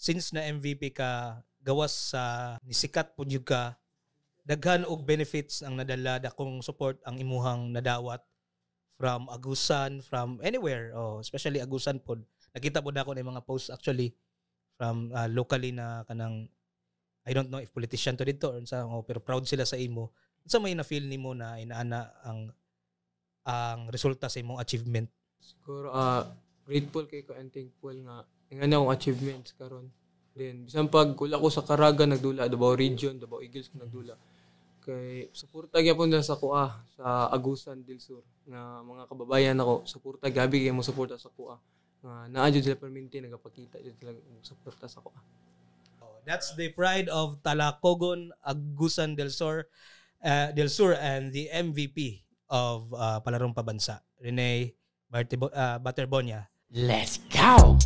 since na MVP ka gawas sa nisikat pud jud ka, daghan og benefits ang nadala, dakong support ang imuhang nadawat from Agusan, from anywhere, especially Agusan pod. Nakita po na ako ng mga posts actually from locally na kanang, I don't know if politician to dito or sa, pero proud sila sa imo. Sa may na-feel nimo na inaana ang resulta sa imong achievement? Siguro grateful kay ko and thankful nga nga akong achievements karon. Then bisan pag kula ko sa Caraga nagdula, Davao Region, Davao Eagles ko nagdula. Kay suporta gyapon na sa kuha sa Agusan del Sur nga mga kababayan ako, suporta gabi kay mo suporta sa kuha. Nga naa jud sila permanente nagapakita jud sila suporta sa kuha. That's the pride of Talacogon, Agusan del Sur and the MVP of Palarong Pabansa, Rene Baterbonia. Let's go!